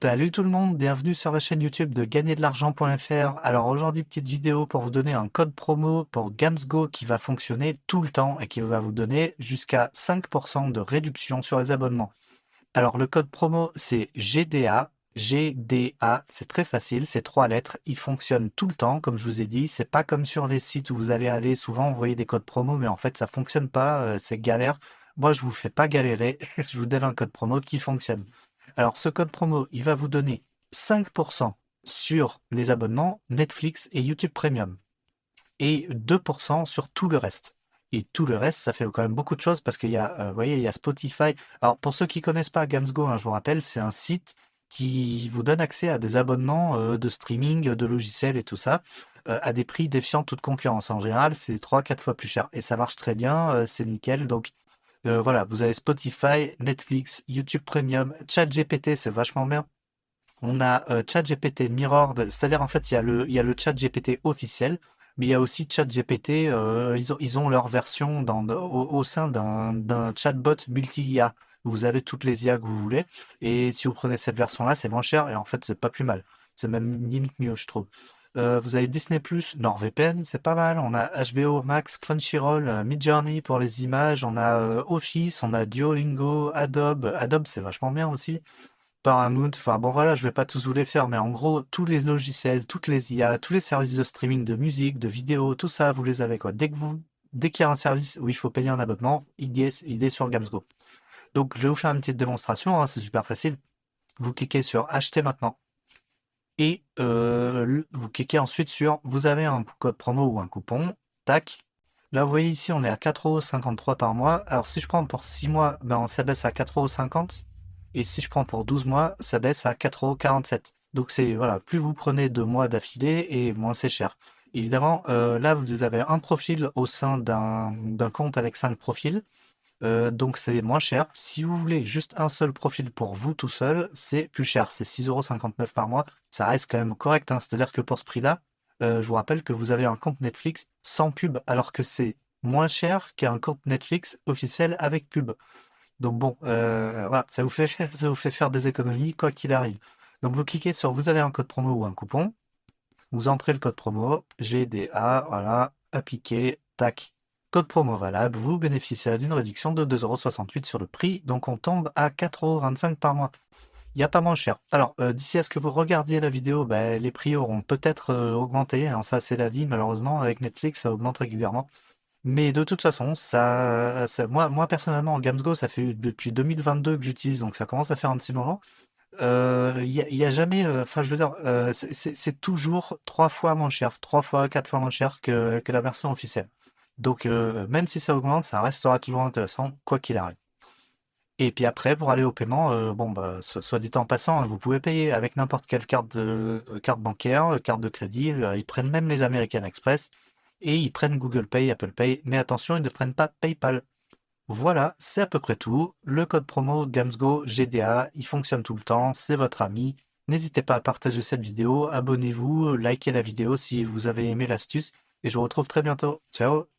Salut tout le monde, bienvenue sur la chaîne YouTube de gagnerdelargent.fr. Alors aujourd'hui, petite vidéo pour vous donner un code promo pour Gamsgo qui va fonctionner tout le temps et qui va vous donner jusqu'à 5% de réduction sur les abonnements. Alors le code promo c'est GDA, GDA, c'est très facile, c'est 3 lettres, il fonctionne tout le temps comme je vous ai dit, c'est pas comme sur les sites où vous allez aller souvent vous voyez des codes promo mais en fait ça fonctionne pas, c'est galère. Moi je vous fais pas galérer, je vous donne un code promo qui fonctionne. Alors ce code promo, il va vous donner 5% sur les abonnements Netflix et YouTube Premium et 2% sur tout le reste. Et tout le reste, ça fait quand même beaucoup de choses parce qu'il y a, vous voyez, il y a Spotify. Alors pour ceux qui connaissent pas Gamsgo, hein, je vous rappelle, c'est un site qui vous donne accès à des abonnements de streaming, de logiciels et tout ça, à des prix défiant toute concurrence. En général, c'est 3 4 fois plus cher. Et ça marche très bien, c'est nickel. Donc voilà, vous avez Spotify, Netflix, YouTube Premium, ChatGPT, c'est vachement bien. On a ChatGPT Mirrored, c'est-à-dire en fait il y a le ChatGPT officiel, mais il y a aussi ChatGPT, ils ont leur version au sein d'un chatbot multi-IA. Vous avez toutes les IA que vous voulez, et si vous prenez cette version-là, c'est moins cher, et en fait c'est pas plus mal. C'est même limite mieux, je trouve. Vous avez Disney+, NordVPN, c'est pas mal. On a HBO Max, Crunchyroll, Midjourney pour les images. On a Office, on a Duolingo, Adobe. Adobe, c'est vachement bien aussi. Paramount, enfin bon voilà, je vais pas tous vous les faire, mais en gros, tous les logiciels, toutes les IA, tous les services de streaming de musique, de vidéo, tout ça, vous les avez quoi. Dès qu'il y a un service où il faut payer un abonnement, il est sur Gamsgo. Donc je vais vous faire une petite démonstration, hein, c'est super facile. Vous cliquez sur acheter maintenant et vous cliquez ensuite sur vous avez un code promo ou un coupon, tac. Là vous voyez ici on est à 4,53 € par mois. Alors si je prends pour 6 mois, ben ça baisse à 4,50 € et si je prends pour 12 mois, ça baisse à 4,47 €. Donc c'est voilà, plus vous prenez de mois d'affilée et moins c'est cher. Évidemment, là vous avez un profil au sein d'un compte avec 5 profils. Donc c'est moins cher. Si vous voulez juste un seul profil pour vous tout seul, c'est plus cher. C'est 6,59 € par mois. Ça reste quand même correct, hein. C'est-à-dire que pour ce prix-là, je vous rappelle que vous avez un compte Netflix sans pub, alors que c'est moins cher qu'un compte Netflix officiel avec pub. Donc bon, voilà, ça vous fait, ça vous fait faire des économies quoi qu'il arrive. Donc vous cliquez sur vous avez un code promo ou un coupon, vous entrez le code promo, GDA, voilà, appliquer, tac. Code promo valable, vous bénéficiez d'une réduction de 2,68 € sur le prix, donc on tombe à 4,25 € par mois. Il n'y a pas moins cher. Alors, d'ici à ce que vous regardiez la vidéo, ben, les prix auront peut-être augmenté, hein, ça c'est la vie, malheureusement, avec Netflix, ça augmente régulièrement. Mais de toute façon, moi personnellement, en Gamsgo, ça fait depuis 2022 que j'utilise, donc ça commence à faire un petit moment. Il y a jamais, enfin je veux dire, c'est toujours 3 fois moins cher, 3 fois, 4 fois moins cher que la version officielle. Donc même si ça augmente, ça restera toujours intéressant, quoi qu'il arrive. Et puis après, pour aller au paiement, bon bah, soit dit en passant, hein, vous pouvez payer avec n'importe quelle carte bancaire, carte de crédit. Ils prennent même les American Express et ils prennent Google Pay, Apple Pay. Mais attention, ils ne prennent pas PayPal. Voilà, c'est à peu près tout. Le code promo Gamsgo GDA, il fonctionne tout le temps, c'est votre ami. N'hésitez pas à partager cette vidéo, abonnez-vous, likez la vidéo si vous avez aimé l'astuce et je vous retrouve très bientôt. Ciao!